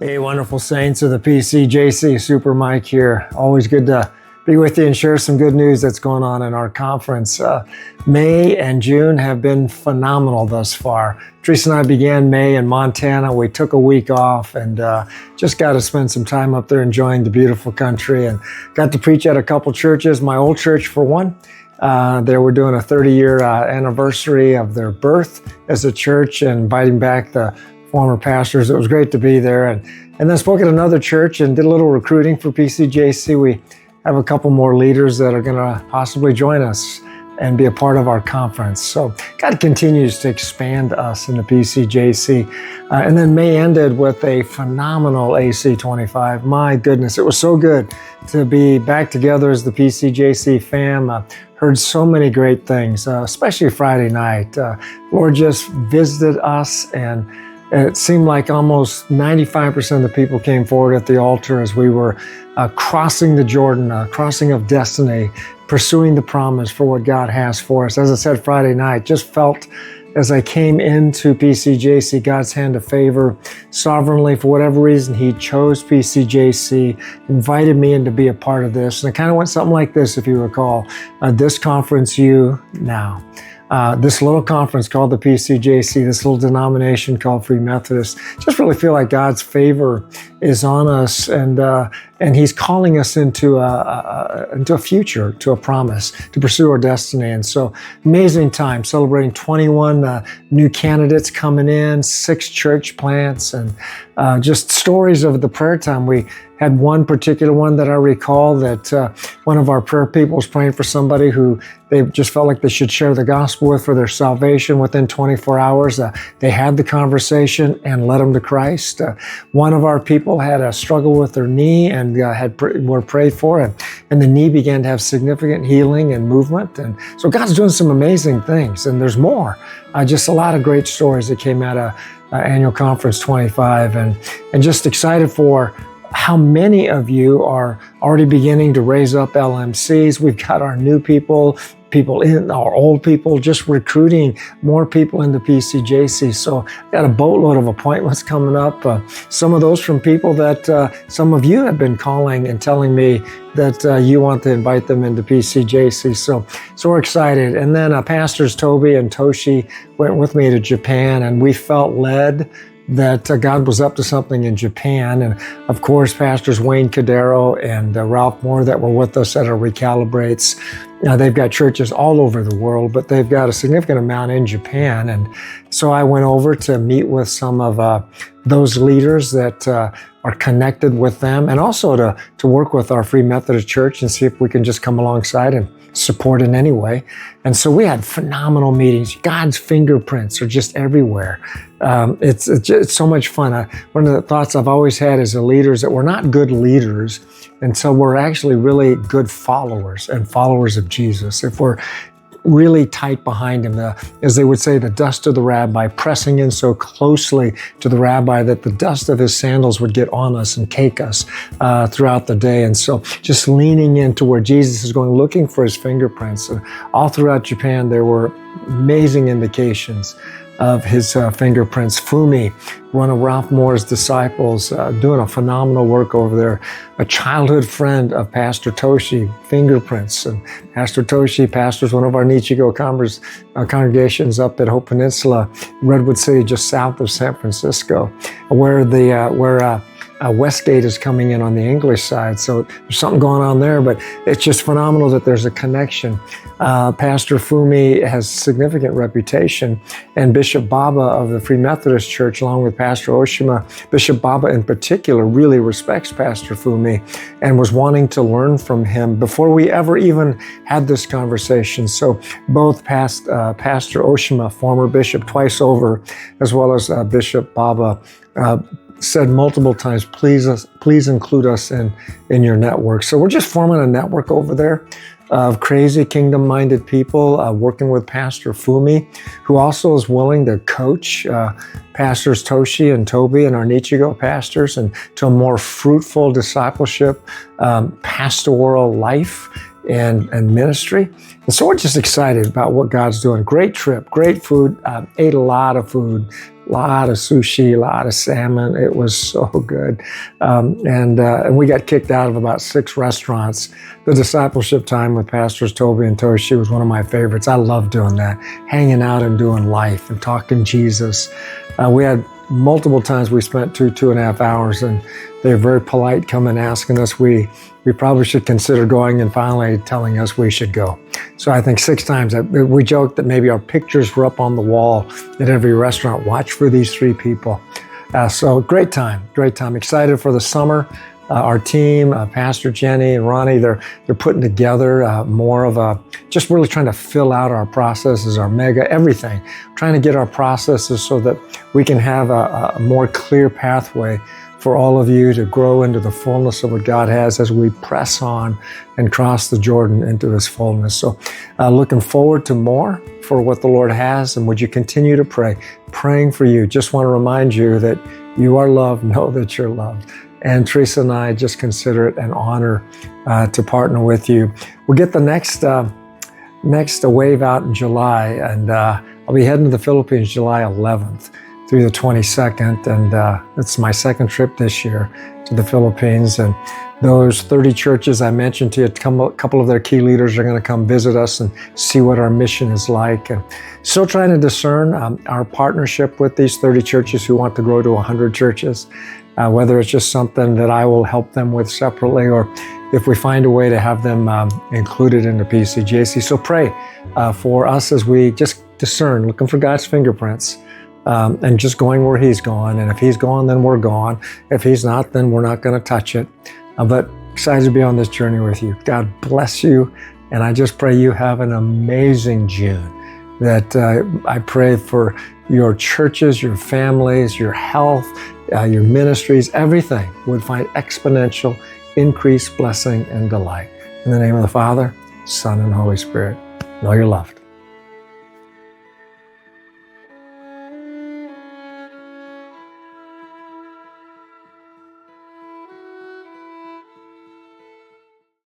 Hey, wonderful saints of the PCJC, Super Mike here. Always good to be with you and share some good news that's going on in our conference. May and June have been phenomenal thus far. Teresa and I began May in Montana. We took a week off and just got to spend some time up there enjoying the beautiful country, and got to preach at a couple churches. My old church, for one. They were doing a 30-year anniversary of their birth as a church and inviting back the former pastors. It was great to be there. And then spoke at another church and did a little recruiting for PCJC. We have a couple more leaders that are going to possibly join us and be a part of our conference. So God continues to expand us in the PCJC. And then May ended with a phenomenal AC25. My goodness, it was so good to be back together as the PCJC fam. Heard so many great things, especially Friday night. Lord just visited us, and it seemed like almost 95% of the people came forward at the altar as we were crossing the Jordan, crossing of destiny, pursuing the promise for what God has for us. As I said Friday night, just felt as I came into PCJC, God's hand of favor. Sovereignly, for whatever reason, He chose PCJC, invited me in to be a part of this. And it kind of went something like this, if you recall. This conference, you now. This little conference called the PCJC, this little denomination called Free Methodist, just really feel like God's favor is on us, and He's calling us into a future, to a promise, to pursue our destiny. And so, amazing time, celebrating 21 new candidates coming in, 6 church plants, and just stories of the prayer time. We had one particular one that I recall that one of our prayer people was praying for somebody who they just felt like they should share the gospel with for their salvation. Within 24 hours, they had the conversation and led them to Christ. One of our people had a struggle with their knee and were prayed for, and the knee began to have significant healing and movement. And so God's doing some amazing things, and there's more. Just a lot of great stories that came out of Annual Conference 25, and just excited for how many of you are already beginning to raise up LMCs. We've got our new people in, our old people, just recruiting more people into PCJC. So got a boatload of appointments coming up. Some of those from people that some of you have been calling and telling me that you want to invite them into PCJC. So we're excited. And then Pastors Toby and Toshi went with me to Japan, and we felt led that God was up to something in Japan. And of course, Pastors Wayne Cadero and Ralph Moore that were with us at our Recalibrates. They've got churches all over the world, but they've got a significant amount in Japan. And so I went over to meet with some of those leaders that are connected with them, and also to work with our Free Methodist Church and see if we can just come alongside and support in any way. And so we had phenomenal meetings. God's fingerprints are just everywhere. It's so much fun. One of the thoughts I've always had as a leader is that we're not good leaders until we're actually really good followers and followers of Jesus. If we're really tight behind Him, as they would say, the dust of the rabbi, pressing in so closely to the rabbi that the dust of his sandals would get on us and cake us throughout the day. And so just leaning into where Jesus is going, looking for His fingerprints. All throughout Japan, there were amazing indications of His fingerprints. Fumi, one of Ralph Moore's disciples, doing a phenomenal work over there. A childhood friend of Pastor Toshi, fingerprints. And Pastor Toshi pastors one of our Nichigo congregations up at Hope Peninsula, Redwood City, just south of San Francisco, where Westgate is coming in on the English side. So there's something going on there, but it's just phenomenal that there's a connection. Pastor Fumi has significant reputation, and Bishop Baba of the Free Methodist Church, along with Pastor Oshima, Bishop Baba in particular, really respects Pastor Fumi and was wanting to learn from him before we ever even had this conversation. So both Pastor Oshima, former bishop twice over, as well as Bishop Baba, said multiple times, please include us in your network. So we're just forming a network over there of crazy kingdom-minded people working with Pastor Fumi, who also is willing to coach Pastors Toshi and Toby and our Nichigo pastors and to a more fruitful discipleship, pastoral life and ministry. And so we're just excited about what God's doing. Great trip, great food. Ate a lot of food, a lot of sushi, a lot of salmon. It was so good. And we got kicked out of about 6 restaurants. The discipleship time with Pastors Toby and Toshi was one of my favorites. I love doing that, hanging out and doing life and talking Jesus. We had multiple times we spent 2.5 hours, and they're very polite, coming asking us we probably should consider going, and finally telling us we should go. So I think 6 times we joked that maybe our pictures were up on the wall at every restaurant. Watch for these 3 people. So great time. Excited for the summer. Our team, Pastor Jenny and Ronnie, they're putting together more of a, just really trying to fill out our processes, our mega, everything. Trying to get our processes so that we can have a more clear pathway for all of you to grow into the fullness of what God has as we press on and cross the Jordan into His fullness. So looking forward to more for what the Lord has, and would you continue to pray? Praying for you. Just want to remind you that you are loved. Know that you're loved. And Teresa and I just consider it an honor to partner with you. We'll get the next wave out in July, and I'll be heading to the Philippines July 11th through the 22nd, and it's my 2nd trip this year to the Philippines. And those 30 churches I mentioned to you, a couple of their key leaders are going to come visit us and see what our mission is like. And still trying to discern our partnership with these 30 churches who want to grow to 100 churches, whether it's just something that I will help them with separately, or if we find a way to have them included in the PCJC. So pray for us as we just discern, looking for God's fingerprints, and just going where He's gone. And if He's gone, then we're gone. If He's not, then we're not going to touch it. But excited to be on this journey with you. God bless you. And I just pray you have an amazing June. That I pray for your churches, your families, your health, your ministries, everything would find exponential, increased blessing and delight. In the name of the Father, Son, and Holy Spirit, know you're loved.